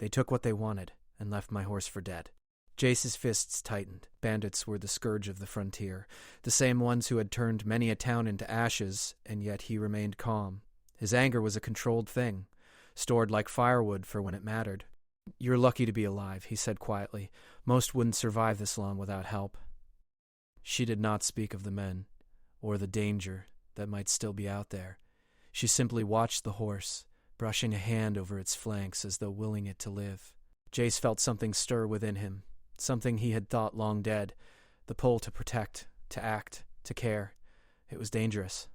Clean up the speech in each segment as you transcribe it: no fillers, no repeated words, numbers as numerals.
They took what they wanted and left my horse for dead. Jace's fists tightened. Bandits were the scourge of the frontier, the same ones who had turned many a town into ashes, and yet he remained calm. His anger was a controlled thing, stored like firewood for when it mattered. "You're lucky to be alive," he said quietly. "Most wouldn't survive this long without help." She did not speak of the men, or the danger that might still be out there. She simply watched the horse, brushing a hand over its flanks as though willing it to live. Jace felt something stir within him, something he had thought long dead, the pull to protect, to act, to care. It was dangerous.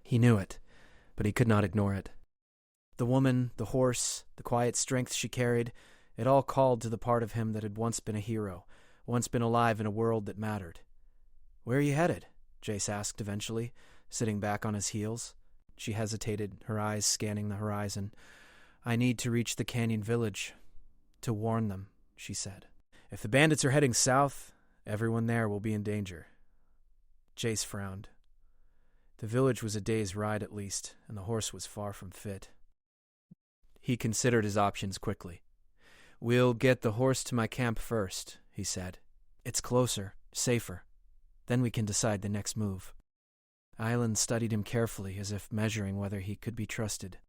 He knew it, but he could not ignore it. The woman, the horse, the quiet strength she carried, it all called to the part of him that had once been a hero, once been alive in a world that mattered. "Where are you headed?" Jace asked eventually, sitting back on his heels. She hesitated, her eyes scanning the horizon. "I need to reach the canyon village. To warn them," she said. "If the bandits are heading south, everyone there will be in danger." Jace frowned. The village was a day's ride at least, and the horse was far from fit. He considered his options quickly. "We'll get the horse to my camp first," he said. "It's closer, safer. Then we can decide the next move." Island studied him carefully, as if measuring whether he could be trusted.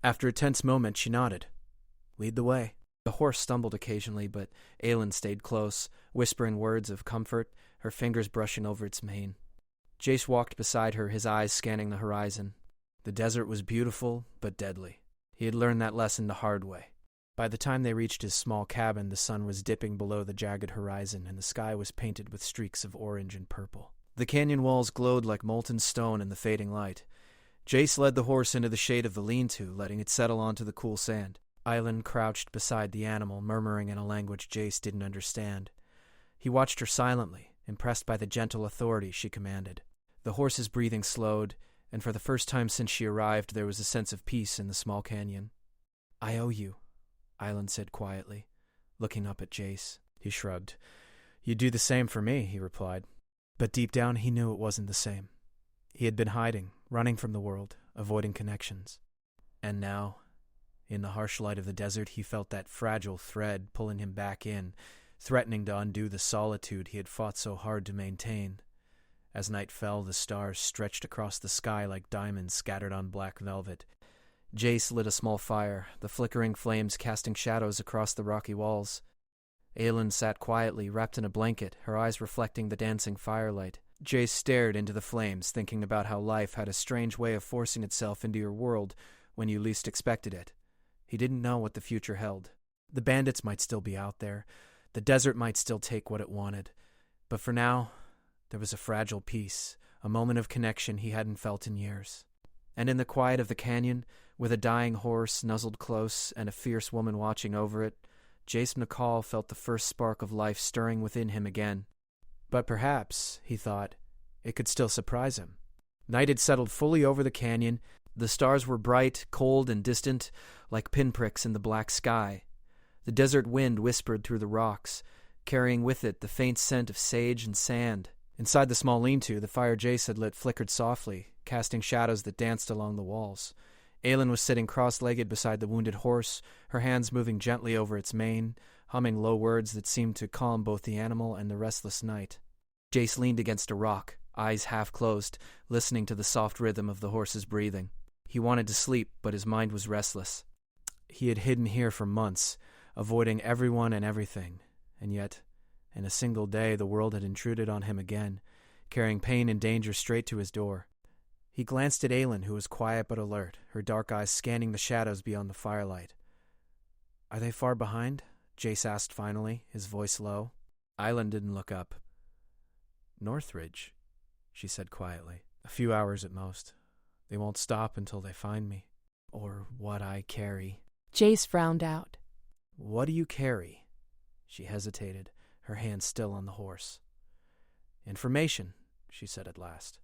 After a tense moment, she nodded. "Lead the way." The horse stumbled occasionally, but Aelin stayed close, whispering words of comfort, her fingers brushing over its mane. Jace walked beside her, his eyes scanning the horizon. The desert was beautiful, but deadly. He had learned that lesson the hard way. By the time they reached his small cabin, the sun was dipping below the jagged horizon, and the sky was painted with streaks of orange and purple. The canyon walls glowed like molten stone in the fading light. Jace led the horse into the shade of the lean-to, letting it settle onto the cool sand. Island crouched beside the animal, murmuring in a language Jace didn't understand. He watched her silently, impressed by the gentle authority she commanded. The horse's breathing slowed, and for the first time since she arrived, there was a sense of peace in the small canyon. "I owe you," Island said quietly, looking up at Jace. He shrugged. "You'd do the same for me," he replied. But deep down he knew it wasn't the same. He had been hiding, running from the world, avoiding connections. And now, in the harsh light of the desert, he felt that fragile thread pulling him back in, threatening to undo the solitude he had fought so hard to maintain. As night fell, the stars stretched across the sky like diamonds scattered on black velvet. Jace lit a small fire, the flickering flames casting shadows across the rocky walls. Aelin sat quietly, wrapped in a blanket, her eyes reflecting the dancing firelight. Jace stared into the flames, thinking about how life had a strange way of forcing itself into your world when you least expected it. He didn't know what the future held. The bandits might still be out there. The desert might still take what it wanted. But for now, there was a fragile peace, a moment of connection he hadn't felt in years. And in the quiet of the canyon, with a dying horse nuzzled close and a fierce woman watching over it, Jace McCall felt the first spark of life stirring within him again. But perhaps, he thought, it could still surprise him. Night had settled fully over the canyon. The stars were bright, cold, and distant, like pinpricks in the black sky. The desert wind whispered through the rocks, carrying with it the faint scent of sage and sand. Inside the small lean-to, the fire Jace had lit flickered softly, casting shadows that danced along the walls. Aelin was sitting cross-legged beside the wounded horse, her hands moving gently over its mane, humming low words that seemed to calm both the animal and the restless night. Jace leaned against a rock, eyes half closed, listening to the soft rhythm of the horse's breathing. He wanted to sleep, but his mind was restless. He had hidden here for months, avoiding everyone and everything, and yet, in a single day, the world had intruded on him again, carrying pain and danger straight to his door. He glanced at Aelin, who was quiet but alert, her dark eyes scanning the shadows beyond the firelight. "Are they far behind?" Jace asked finally, his voice low. Aelin didn't look up. "Northridge," she said quietly. "A few hours at most. They won't stop until they find me. Or what I carry." Jace frowned out. "What do you carry?" She hesitated, her hand still on the horse. "Information," she said at last.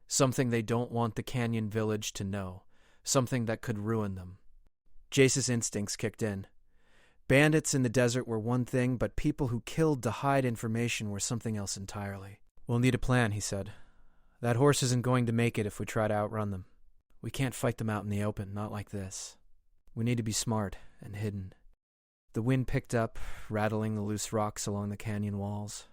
"Something they don't want the canyon village to know. Something that could ruin them." Jace's instincts kicked in. Bandits in the desert were one thing, but people who killed to hide information were something else entirely. "We'll need a plan," he said. "That horse isn't going to make it if we try to outrun them. We can't fight them out in the open, not like this. We need to be smart and hidden." The wind picked up, rattling the loose rocks along the canyon walls.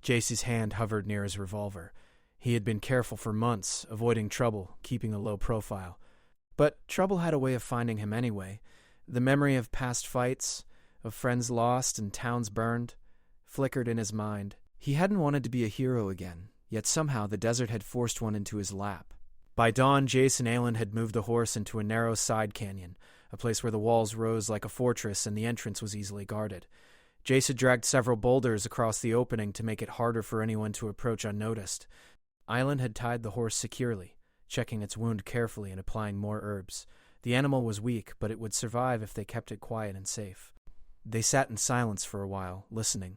Jace's hand hovered near his revolver. He had been careful for months, avoiding trouble, keeping a low profile. But trouble had a way of finding him anyway. The memory of past fights, of friends lost and towns burned, flickered in his mind. He hadn't wanted to be a hero again, yet somehow the desert had forced one into his lap. By dawn, Jace and Aelin had moved the horse into a narrow side canyon, a place where the walls rose like a fortress and the entrance was easily guarded. Jace had dragged several boulders across the opening to make it harder for anyone to approach unnoticed. Aelin had tied the horse securely, checking its wound carefully and applying more herbs. The animal was weak, but it would survive if they kept it quiet and safe. They sat in silence for a while, listening.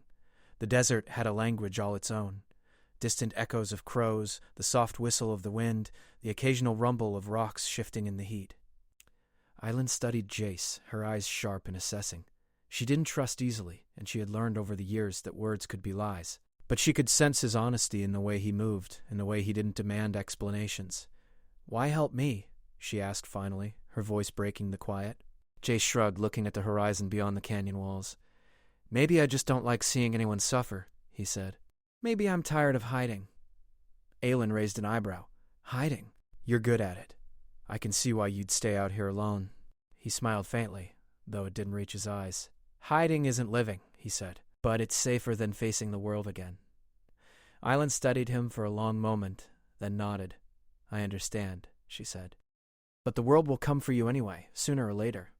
The desert had a language all its own. Distant echoes of crows, the soft whistle of the wind, the occasional rumble of rocks shifting in the heat. Aelin studied Jace, her eyes sharp and assessing. She didn't trust easily, and she had learned over the years that words could be lies. But she could sense his honesty in the way he moved, in the way he didn't demand explanations. "Why help me?" she asked finally, her voice breaking the quiet. Jace shrugged, looking at the horizon beyond the canyon walls. "Maybe I just don't like seeing anyone suffer," he said. "Maybe I'm tired of hiding." Aelin raised an eyebrow. "Hiding? You're good at it. I can see why you'd stay out here alone." He smiled faintly, though it didn't reach his eyes. "Hiding isn't living," he said, "but it's safer than facing the world again." Aelin studied him for a long moment, then nodded. "I understand," she said. "But the world will come for you anyway, sooner or later."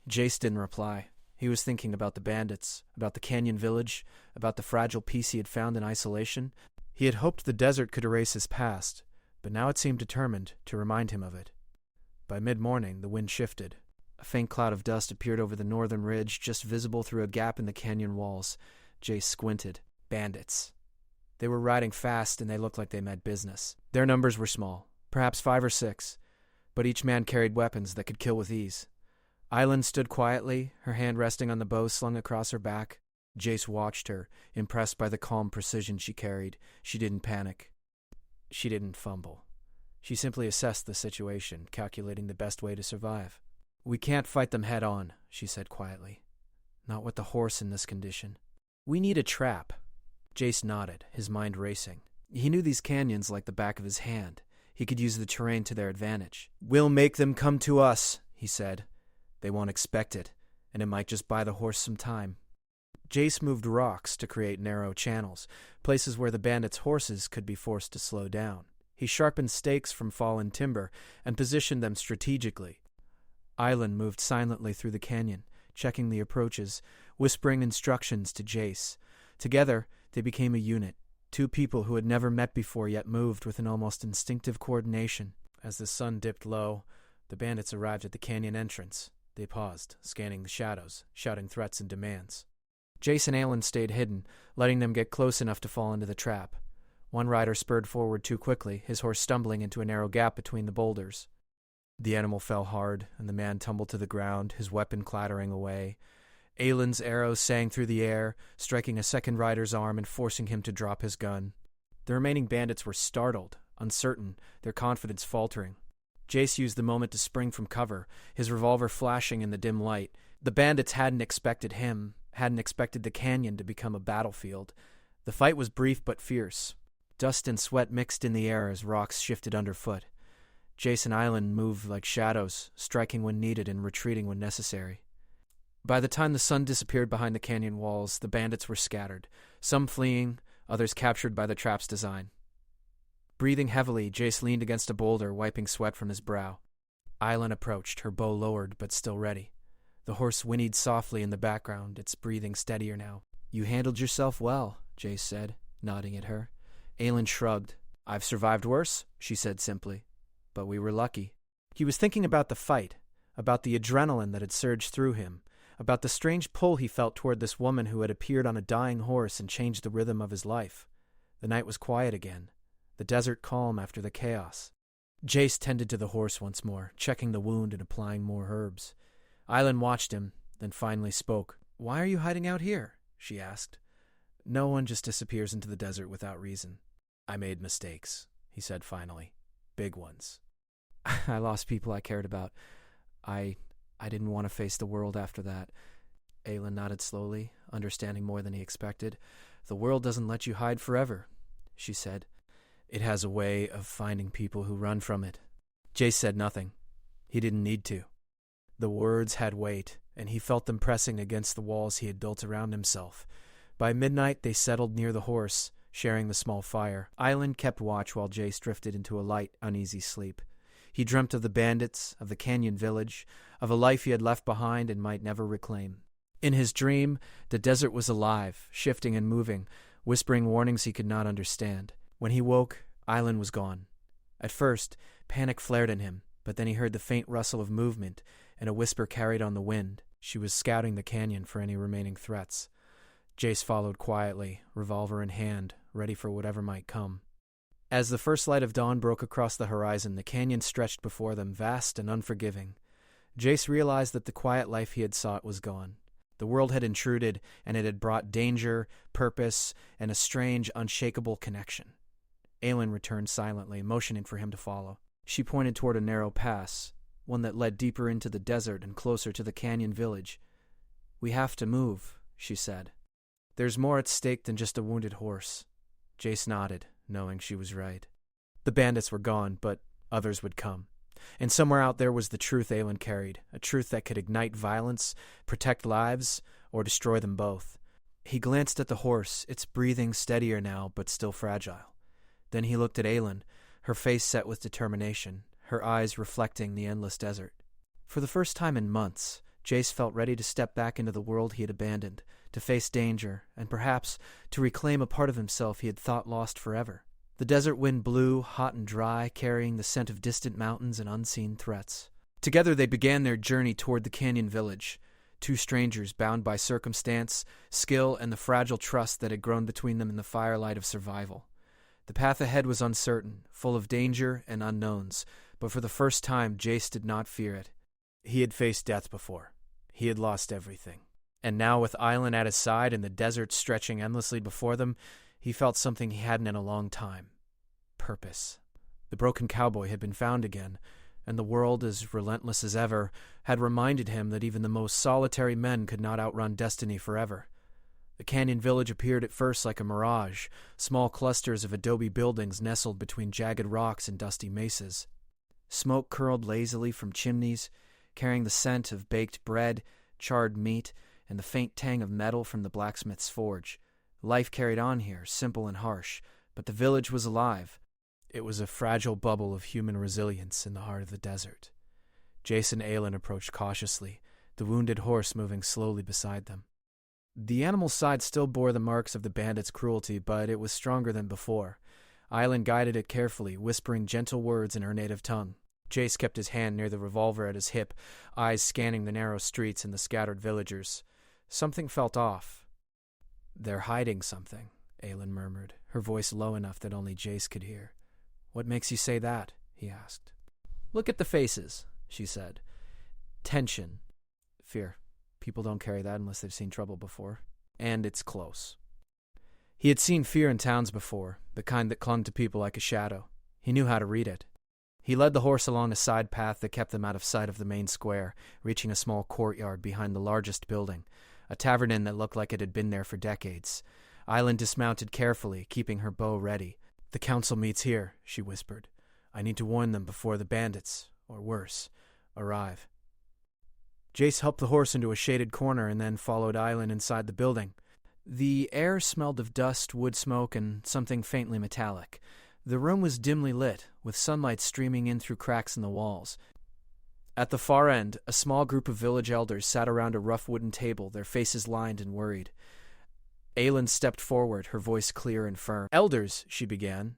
Jace didn't reply. He was thinking about the bandits, about the canyon village, about the fragile peace he had found in isolation. He had hoped the desert could erase his past, but now it seemed determined to remind him of it. By mid-morning, the wind shifted. A faint cloud of dust appeared over the northern ridge, just visible through a gap in the canyon walls. Jace squinted. Bandits. They were riding fast, and they looked like they meant business. Their numbers were small, perhaps 5 or 6, but each man carried weapons that could kill with ease. Aelin stood quietly, her hand resting on the bow slung across her back. Jace watched her, impressed by the calm precision she carried. She didn't panic. She didn't fumble. She simply assessed the situation, calculating the best way to survive. "We can't fight them head on," she said quietly. "Not with the horse in this condition. We need a trap." Jace nodded, his mind racing. He knew these canyons like the back of his hand. He could use the terrain to their advantage. "We'll make them come to us," he said. "They won't expect it, and it might just buy the horse some time." Jace moved rocks to create narrow channels, places where the bandits' horses could be forced to slow down. He sharpened stakes from fallen timber and positioned them strategically. Aelin moved silently through the canyon, checking the approaches, whispering instructions to Jace. Together, they became a unit, 2 people who had never met before yet moved with an almost instinctive coordination. As the sun dipped low, the bandits arrived at the canyon entrance. They paused, scanning the shadows, shouting threats and demands. Jace and Aelin stayed hidden, letting them get close enough to fall into the trap. One rider spurred forward too quickly, his horse stumbling into a narrow gap between the boulders. The animal fell hard, and the man tumbled to the ground, his weapon clattering away. Aelin's arrow sang through the air, striking a second rider's arm and forcing him to drop his gun. The remaining bandits were startled, uncertain, their confidence faltering. Jace used the moment to spring from cover, his revolver flashing in the dim light. The bandits hadn't expected him, hadn't expected the canyon to become a battlefield. The fight was brief but fierce. Dust and sweat mixed in the air as rocks shifted underfoot. Jace and Aelin moved like shadows, striking when needed and retreating when necessary. By the time the sun disappeared behind the canyon walls, the bandits were scattered, some fleeing, others captured by the trap's design. Breathing heavily, Jace leaned against a boulder, wiping sweat from his brow. Aelin approached, her bow lowered but still ready. The horse whinnied softly in the background, its breathing steadier now. "You handled yourself well," Jace said, nodding at her. Aelin shrugged. "I've survived worse," she said simply. "But we were lucky." He was thinking about the fight, about the adrenaline that had surged through him, about the strange pull he felt toward this woman who had appeared on a dying horse and changed the rhythm of his life. The night was quiet again, the desert calm after the chaos. Jace tended to the horse once more, checking the wound and applying more herbs. Aelin watched him, then finally spoke. "Why are you hiding out here?" she asked. "No one just disappears into the desert without reason." "I made mistakes," he said finally. "Big ones. I lost people I cared about. I didn't want to face the world after that." Aelin nodded slowly, understanding more than he expected. The world doesn't let you hide forever, she said. It has a way of finding people who run from it. Jace said nothing. He didn't need to. The words had weight, and he felt them pressing against the walls he had built around himself. By midnight, they settled near the horse, sharing the small fire. Aelin kept watch while Jace drifted into a light, uneasy sleep. He dreamt of the bandits, of the canyon village, of a life he had left behind and might never reclaim. In his dream, the desert was alive, shifting and moving, whispering warnings he could not understand. When he woke, Aelin was gone. At first, panic flared in him, but then he heard the faint rustle of movement and a whisper carried on the wind. She was scouting the canyon for any remaining threats. Jace followed quietly, revolver in hand, ready for whatever might come. As the first light of dawn broke across the horizon, the canyon stretched before them, vast and unforgiving. Jace realized that the quiet life he had sought was gone. The world had intruded, and it had brought danger, purpose, and a strange, unshakable connection. Aelin returned silently, motioning for him to follow. She pointed toward a narrow pass, one that led deeper into the desert and closer to the canyon village. "We have to move," she said. "There's more at stake than just a wounded horse." Jace nodded, knowing she was right. The bandits were gone, but others would come. And somewhere out there was the truth Aelin carried, a truth that could ignite violence, protect lives, or destroy them both. He glanced at the horse, its breathing steadier now, but still fragile. Then he looked at Aelin, her face set with determination, her eyes reflecting the endless desert. For the first time in months, Jace felt ready to step back into the world he had abandoned, to face danger, and perhaps to reclaim a part of himself he had thought lost forever. The desert wind blew, hot and dry, carrying the scent of distant mountains and unseen threats. Together they began their journey toward the canyon village, two strangers bound by circumstance, skill, and the fragile trust that had grown between them in the firelight of survival. The path ahead was uncertain, full of danger and unknowns, but for the first time Jace did not fear it. He had faced death before. He had lost everything. And now, with Aelin at his side and the desert stretching endlessly before them, he felt something he hadn't in a long time. Purpose. The broken cowboy had been found again, and the world, as relentless as ever, had reminded him that even the most solitary men could not outrun destiny forever. The canyon village appeared at first like a mirage, small clusters of adobe buildings nestled between jagged rocks and dusty mesas. Smoke curled lazily from chimneys, carrying the scent of baked bread, charred meat, and the faint tang of metal from the blacksmith's forge. Life carried on here, simple and harsh, but the village was alive. It was a fragile bubble of human resilience in the heart of the desert. Jace and Aelin approached cautiously, the wounded horse moving slowly beside them. The animal's side still bore the marks of the bandits' cruelty, but it was stronger than before. Aelin guided it carefully, whispering gentle words in her native tongue. Jace kept his hand near the revolver at his hip, eyes scanning the narrow streets and the scattered villagers. Something felt off. "They're hiding something," Aelin murmured, her voice low enough that only Jace could hear. "What makes you say that?" he asked. "Look at the faces," she said. "Tension. Fear. People don't carry that unless they've seen trouble before. And it's close." He had seen fear in towns before, the kind that clung to people like a shadow. He knew how to read it. He led the horse along a side path that kept them out of sight of the main square, reaching a small courtyard behind the largest building, a tavern inn that looked like it had been there for decades. Aelin dismounted carefully, keeping her bow ready. "The council meets here," she whispered. "I need to warn them before the bandits, or worse, arrive." Jace helped the horse into a shaded corner and then followed Aelin inside the building. The air smelled of dust, wood smoke, and something faintly metallic. The room was dimly lit, with sunlight streaming in through cracks in the walls. At the far end, a small group of village elders sat around a rough wooden table, their faces lined and worried. Aelin stepped forward, her voice clear and firm. "Elders," she began,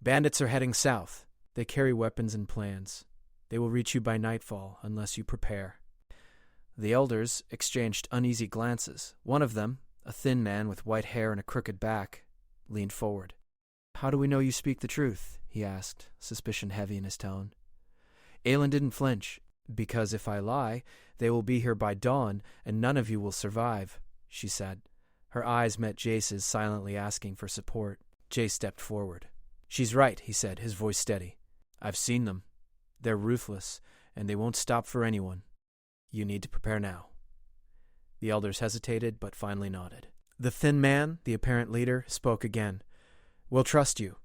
"bandits are heading south. They carry weapons and plans. They will reach you by nightfall, unless you prepare." The elders exchanged uneasy glances. One of them, a thin man with white hair and a crooked back, leaned forward. "How do we know you speak the truth?" he asked, suspicion heavy in his tone. Aelin didn't flinch. "Because if I lie, they will be here by dawn, and none of you will survive," she said. Her eyes met Jace's, silently asking for support. Jace stepped forward. "She's right," he said, his voice steady. "I've seen them. They're ruthless, and they won't stop for anyone. You need to prepare now." The elders hesitated, but finally nodded. The thin man, the apparent leader, spoke again. We'll trust you.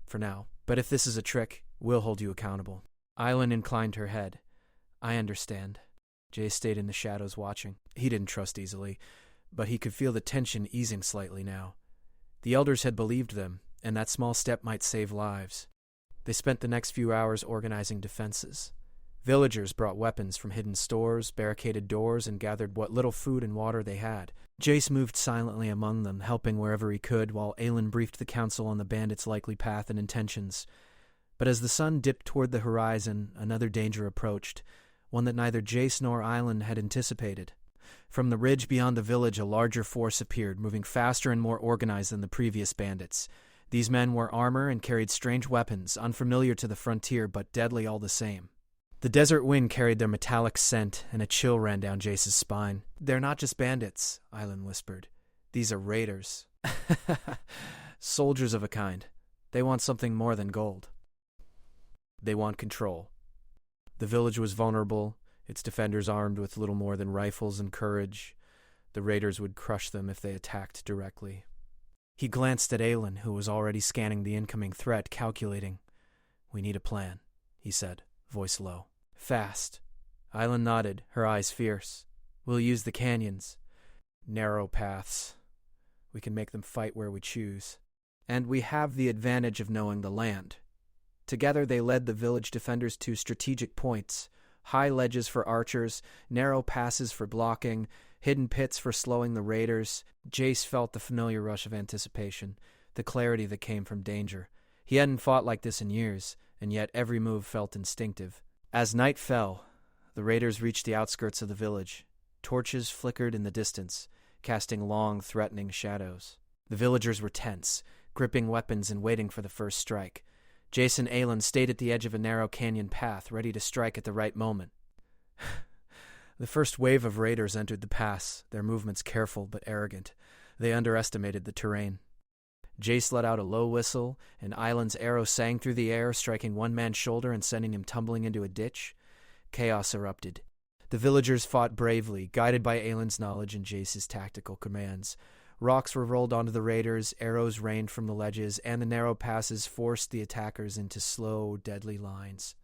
For now. But if this is a trick, we'll hold you accountable. Island inclined her head. I understand. Jay stayed in the shadows watching. He didn't trust easily, but he could feel the tension easing slightly now. The elders had believed them, and that small step might save lives. They spent the next few hours organizing defenses. Villagers brought weapons from hidden stores, barricaded doors, and gathered what little food and water they had. Jace moved silently among them, helping wherever he could, while Aelin briefed the council on the bandits' likely path and intentions. But as the sun dipped toward the horizon, another danger approached, one that neither Jace nor Aelin had anticipated. From the ridge beyond the village, a larger force appeared, moving faster and more organized than the previous bandits. These men wore armor and carried strange weapons, unfamiliar to the frontier but deadly all the same. The desert wind carried their metallic scent, and a chill ran down Jace's spine. They're not just bandits, Aelin whispered. These are raiders. Soldiers of a kind. They want something more than gold. They want control. The village was vulnerable, its defenders armed with little more than rifles and courage. The raiders would crush them if they attacked directly. He glanced at Aelin, who was already scanning the incoming threat, calculating. We need a plan, he said, voice low. Fast. Aelin nodded, her eyes fierce. We'll use the canyons. Narrow paths. We can make them fight where we choose. And we have the advantage of knowing the land. Together they led the village defenders to strategic points, high ledges for archers, narrow passes for blocking, hidden pits for slowing the raiders. Jace felt the familiar rush of anticipation, the clarity that came from danger. He hadn't fought like this in years, and yet every move felt instinctive. As night fell, the raiders reached the outskirts of the village. Torches flickered in the distance, casting long, threatening shadows. The villagers were tense, gripping weapons and waiting for the first strike. Jace and Aelin stayed at the edge of a narrow canyon path, ready to strike at the right moment. The first wave of raiders entered the pass, their movements careful but arrogant. They underestimated the terrain. Jace let out a low whistle, and Aelin's arrow sang through the air, striking one man's shoulder and sending him tumbling into a ditch. Chaos erupted. The villagers fought bravely, guided by Aelin's knowledge and Jace's tactical commands. Rocks were rolled onto the raiders, arrows rained from the ledges, and the narrow passes forced the attackers into slow, deadly lines.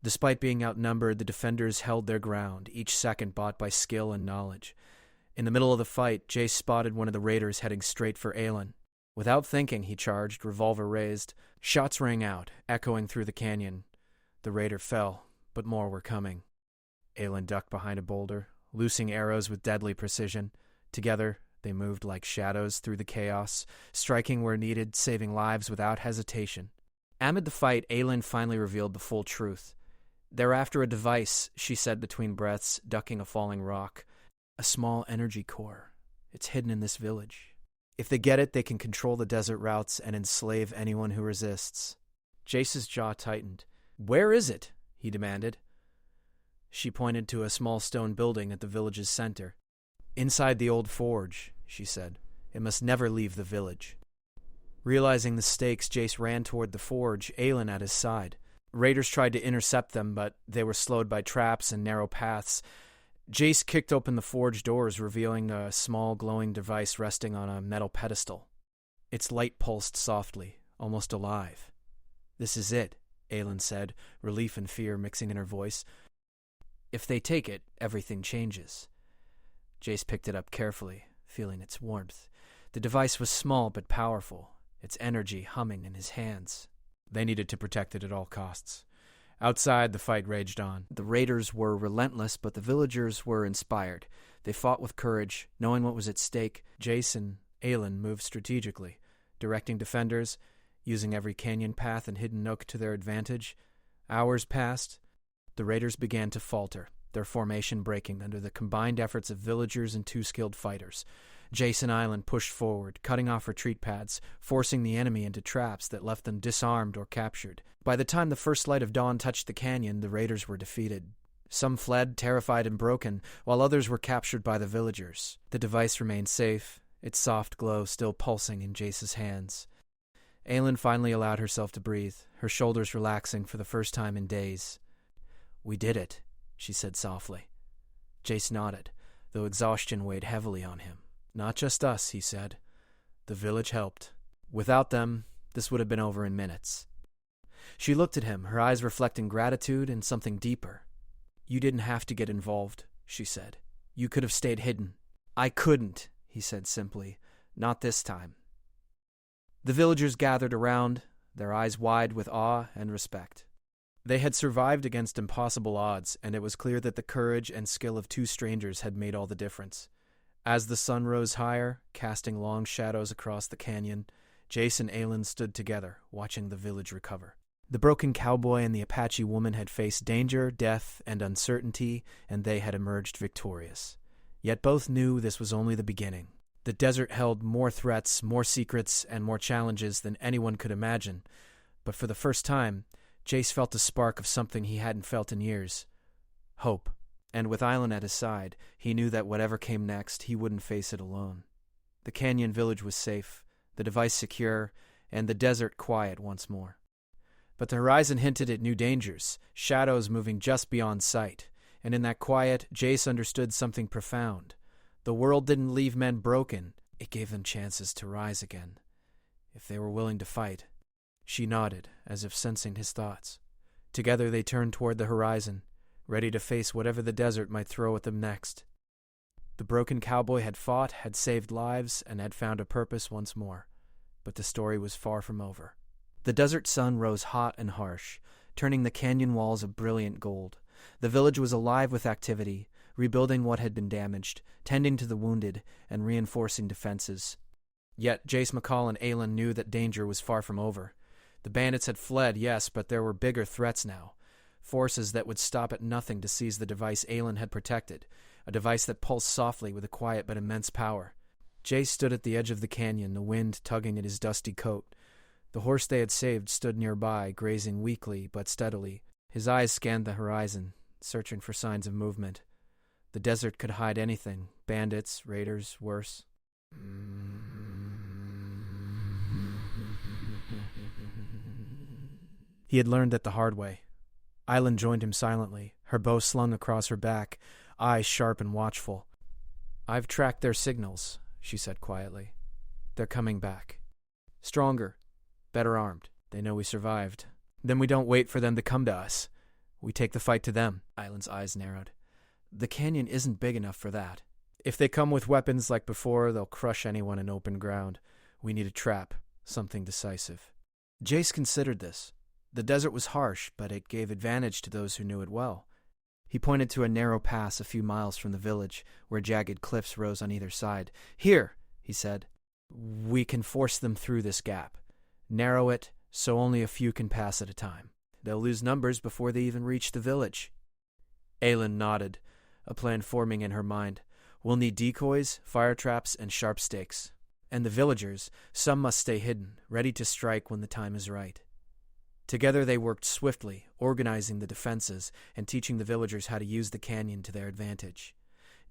Despite being outnumbered, the defenders held their ground, each second bought by skill and knowledge. In the middle of the fight, Jace spotted one of the raiders heading straight for Aelin. Without thinking, he charged, revolver raised. Shots rang out, echoing through the canyon. The raider fell, but more were coming. Aelin ducked behind a boulder, loosing arrows with deadly precision. Together, they moved like shadows through the chaos, striking where needed, saving lives without hesitation. Amid the fight, Aelin finally revealed the full truth. They're after a device, she said between breaths, ducking a falling rock. A small energy core. It's hidden in this village. If they get it, they can control the desert routes and enslave anyone who resists. Jace's jaw tightened. Where is it? He demanded. She pointed to a small stone building at the village's center. Inside the old forge, she said. It must never leave the village. Realizing the stakes, Jace ran toward the forge, Aelin at his side. Raiders tried to intercept them, but they were slowed by traps and narrow paths. Jace kicked open the forge doors, revealing a small glowing device resting on a metal pedestal. Its light pulsed softly, almost alive. This is it, Aelin said, relief and fear mixing in her voice. If they take it, everything changes. Jace picked it up carefully, feeling its warmth. The device was small but powerful, its energy humming in his hands. They needed to protect it at all costs. Outside, the fight raged on. The raiders were relentless, but the villagers were inspired. They fought with courage, knowing what was at stake. Jace and Aelin moved strategically, directing defenders, using every canyon path and hidden nook to their advantage. Hours passed. The raiders began to falter, their formation breaking under the combined efforts of villagers and two skilled fighters. Jace and Aelin pushed forward, cutting off retreat paths, forcing the enemy into traps that left them disarmed or captured. By the time the first light of dawn touched the canyon, the raiders were defeated. Some fled, terrified and broken, while others were captured by the villagers. The device remained safe, its soft glow still pulsing in Jace's hands. Aelin finally allowed herself to breathe, her shoulders relaxing for the first time in days. We did it, she said softly. Jace nodded. though exhaustion weighed heavily on him. "Not just us," he said. "The village helped. Without them, this would have been over in minutes." She looked at him, her eyes reflecting gratitude and something deeper. "You didn't have to get involved," she said. "You could have stayed hidden." "I couldn't," he said simply. "Not this time." The villagers gathered around, their eyes wide with awe and respect. They had survived against impossible odds, and it was clear that the courage and skill of two strangers had made all the difference. As the sun rose higher, casting long shadows across the canyon, Jace and Aelin stood together, watching the village recover. The broken cowboy and the Apache woman had faced danger, death, and uncertainty, and they had emerged victorious. Yet both knew this was only the beginning. The desert held more threats, more secrets, and more challenges than anyone could imagine. But for the first time, Jace felt a spark of something he hadn't felt in years. Hope. And with Aelin at his side, he knew that whatever came next, he wouldn't face it alone. The canyon village was safe, the device secure, and the desert quiet once more. But the horizon hinted at new dangers, shadows moving just beyond sight. And in that quiet, Jace understood something profound. The world didn't leave men broken, it gave them chances to rise again, if they were willing to fight. She nodded, as if sensing his thoughts. Together they turned toward the horizon, ready to face whatever the desert might throw at them next. The broken cowboy had fought, had saved lives, and had found a purpose once more. But the story was far from over. The desert sun rose hot and harsh, turning the canyon walls a brilliant gold. The village was alive with activity, rebuilding what had been damaged, tending to the wounded, and reinforcing defenses. Yet Jace McCall and Aelin knew that danger was far from over. The bandits had fled, yes, but there were bigger threats now. Forces that would stop at nothing to seize the device Aelin had protected, a device that pulsed softly with a quiet but immense power. Jace stood at the edge of the canyon, the wind tugging at his dusty coat. The horse they had saved stood nearby, grazing weakly but steadily. His eyes scanned the horizon, searching for signs of movement. The desert could hide anything, bandits, raiders, worse. He had learned that the hard way. Aelin joined him silently, her bow slung across her back, eyes sharp and watchful. "I've tracked their signals," she said quietly. "They're coming back. Stronger, better armed. They know we survived. Then we don't wait for them to come to us. We take the fight to them." Aelin's eyes narrowed. "The canyon isn't big enough for that. If they come with weapons like before, they'll crush anyone in open ground. We need a trap, something decisive." Jace considered this. The desert was harsh, but it gave advantage to those who knew it well. He pointed to a narrow pass a few miles from the village, where jagged cliffs rose on either side. "Here," he said. "We can force them through this gap. Narrow it so only a few can pass at a time. They'll lose numbers before they even reach the village." Aelin nodded, a plan forming in her mind. "We'll need decoys, fire traps, and sharp stakes. And the villagers, some must stay hidden, ready to strike when the time is right." Together they worked swiftly, organizing the defenses and teaching the villagers how to use the canyon to their advantage.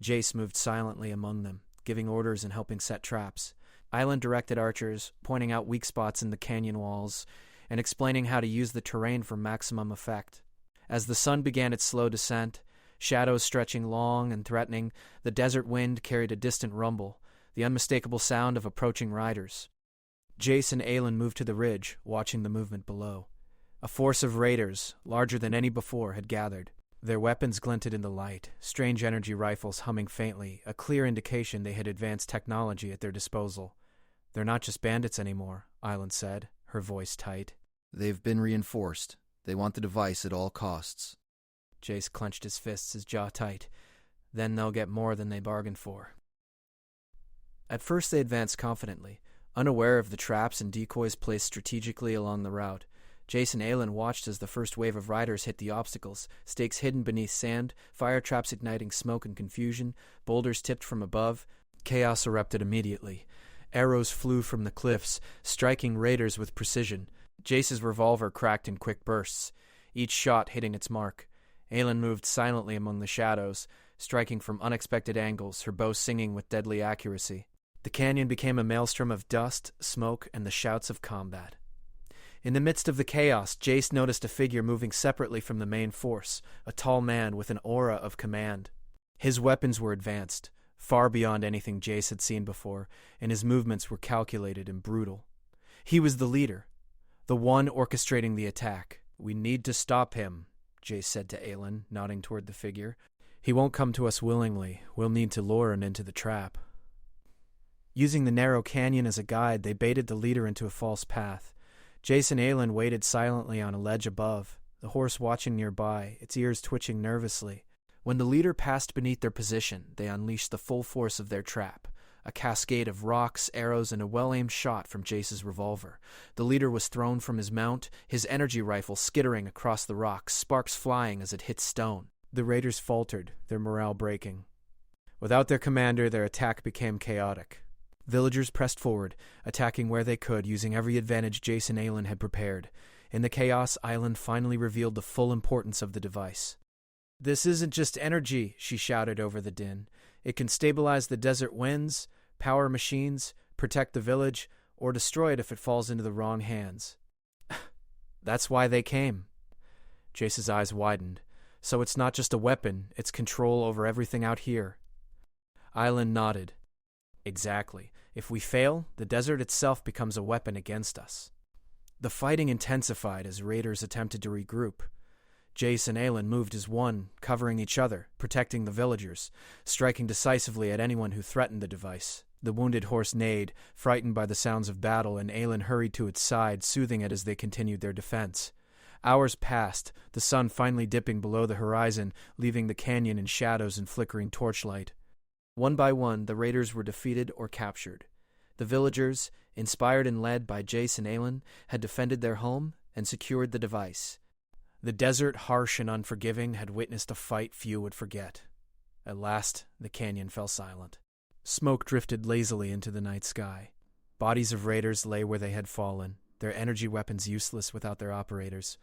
Jace moved silently among them, giving orders and helping set traps. Aelin directed archers, pointing out weak spots in the canyon walls, and explaining how to use the terrain for maximum effect. As the sun began its slow descent, shadows stretching long and threatening, the desert wind carried a distant rumble, the unmistakable sound of approaching riders. Jace and Aelin moved to the ridge, watching the movement below. A force of raiders, larger than any before, had gathered. Their weapons glinted in the light, strange energy rifles humming faintly, a clear indication they had advanced technology at their disposal. "They're not just bandits anymore," Aelin said, her voice tight. "They've been reinforced. They want the device at all costs." Jace clenched his fists, his jaw tight. "Then they'll get more than they bargained for." At first they advanced confidently, unaware of the traps and decoys placed strategically along the route. Jace and Aelin watched as the first wave of riders hit the obstacles, stakes hidden beneath sand, fire traps igniting smoke and confusion, boulders tipped from above. Chaos erupted immediately. Arrows flew from the cliffs, striking raiders with precision. Jace's revolver cracked in quick bursts, each shot hitting its mark. Aelin moved silently among the shadows, striking from unexpected angles, her bow singing with deadly accuracy. The canyon became a maelstrom of dust, smoke, and the shouts of combat. In the midst of the chaos, Jace noticed a figure moving separately from the main force, a tall man with an aura of command. His weapons were advanced, far beyond anything Jace had seen before, and his movements were calculated and brutal. He was the leader, the one orchestrating the attack. "We need to stop him," Jace said to Aelin, nodding toward the figure. "He won't come to us willingly. We'll need to lure him into the trap." Using the narrow canyon as a guide, they baited the leader into a false path. Jace and Aelin waited silently on a ledge above, the horse watching nearby, its ears twitching nervously. When the leader passed beneath their position, they unleashed the full force of their trap, a cascade of rocks, arrows, and a well-aimed shot from Jace's revolver. The leader was thrown from his mount, his energy rifle skittering across the rocks, sparks flying as it hit stone. The raiders faltered, their morale breaking. Without their commander, their attack became chaotic. Villagers pressed forward, attacking where they could, using every advantage Jace and Aelin had prepared. In the chaos, Aelin finally revealed the full importance of the device. "This isn't just energy," she shouted over the din. "It can stabilize the desert winds, power machines, protect the village, or destroy it if it falls into the wrong hands." "That's why they came." Jace's eyes widened. "So it's not just a weapon, it's control over everything out here." Aelin nodded. "Exactly. If we fail, the desert itself becomes a weapon against us." The fighting intensified as raiders attempted to regroup. Jace and Aelin moved as one, covering each other, protecting the villagers, striking decisively at anyone who threatened the device. The wounded horse neighed, frightened by the sounds of battle, and Aelin hurried to its side, soothing it as they continued their defense. Hours passed, the sun finally dipping below the horizon, leaving the canyon in shadows and flickering torchlight. One by one, the raiders were defeated or captured. The villagers, inspired and led by Jace and Aelin, had defended their home and secured the device. The desert, harsh and unforgiving, had witnessed a fight few would forget. At last, the canyon fell silent. Smoke drifted lazily into the night sky. Bodies of raiders lay where they had fallen, their energy weapons useless without their operators.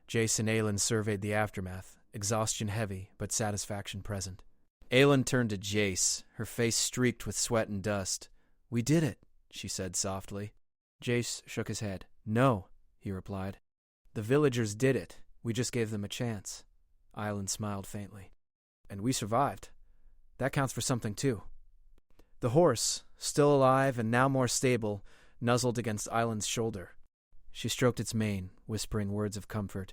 Jace and Aelin surveyed the aftermath, exhaustion heavy, but satisfaction present. Aelin turned to Jace, her face streaked with sweat and dust. "We did it," she said softly. Jace shook his head. "No," he replied. "The villagers did it. We just gave them a chance." Aelin smiled faintly. "And we survived. That counts for something, too." The horse, still alive and now more stable, nuzzled against Aelin's shoulder. She stroked its mane, whispering words of comfort.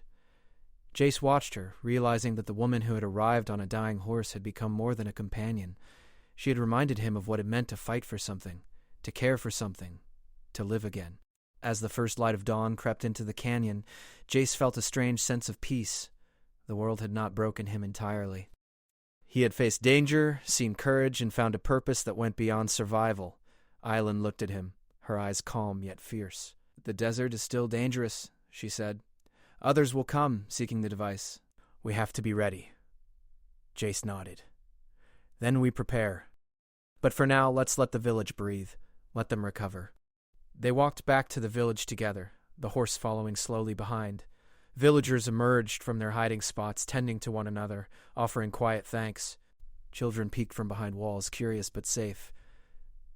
Jace watched her, realizing that the woman who had arrived on a dying horse had become more than a companion. She had reminded him of what it meant to fight for something, to care for something, to live again. As the first light of dawn crept into the canyon, Jace felt a strange sense of peace. The world had not broken him entirely. He had faced danger, seen courage, and found a purpose that went beyond survival. Aelin looked at him, her eyes calm yet fierce. "The desert is still dangerous," she said. "Others will come, seeking the device. We have to be ready." Jace nodded. "Then we prepare. But for now, let's let the village breathe. Let them recover." They walked back to the village together, the horse following slowly behind. Villagers emerged from their hiding spots, tending to one another, offering quiet thanks. Children peeked from behind walls, curious but safe.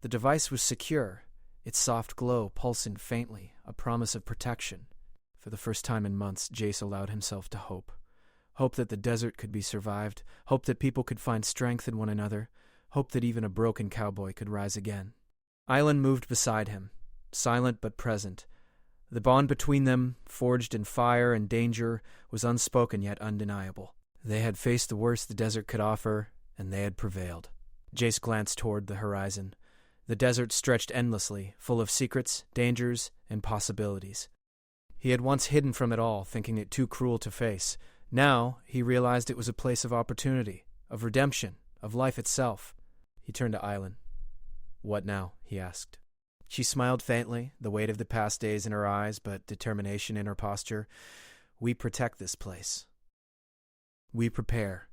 The device was secure, its soft glow pulsing faintly, a promise of protection. For the first time in months, Jace allowed himself to hope. Hope that the desert could be survived, hope that people could find strength in one another, hope that even a broken cowboy could rise again. Aelin moved beside him, silent but present. The bond between them, forged in fire and danger, was unspoken yet undeniable. They had faced the worst the desert could offer, and they had prevailed. Jace glanced toward the horizon. The desert stretched endlessly, full of secrets, dangers, and possibilities. He had once hidden from it all, thinking it too cruel to face. Now he realized it was a place of opportunity, of redemption, of life itself. He turned to Aelin. "What now?" he asked. She smiled faintly, the weight of the past days in her eyes, but determination in her posture. "We protect this place. We prepare.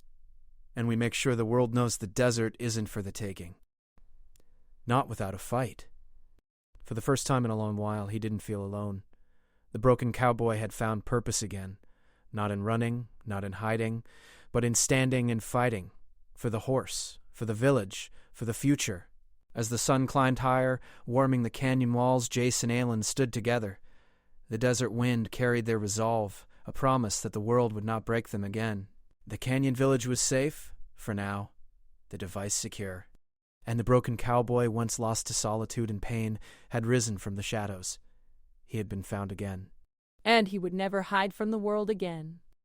And we make sure the world knows the desert isn't for the taking. Not without a fight." For the first time in a long while, he didn't feel alone. The broken cowboy had found purpose again, not in running, not in hiding, but in standing and fighting, for the horse, for the village, for the future. As the sun climbed higher, warming the canyon walls, Jace and Aelin stood together. The desert wind carried their resolve, a promise that the world would not break them again. The canyon village was safe, for now. the device secure. And the broken cowboy, once lost to solitude and pain, had risen from the shadows. He had been found again. And he would never hide from the world again.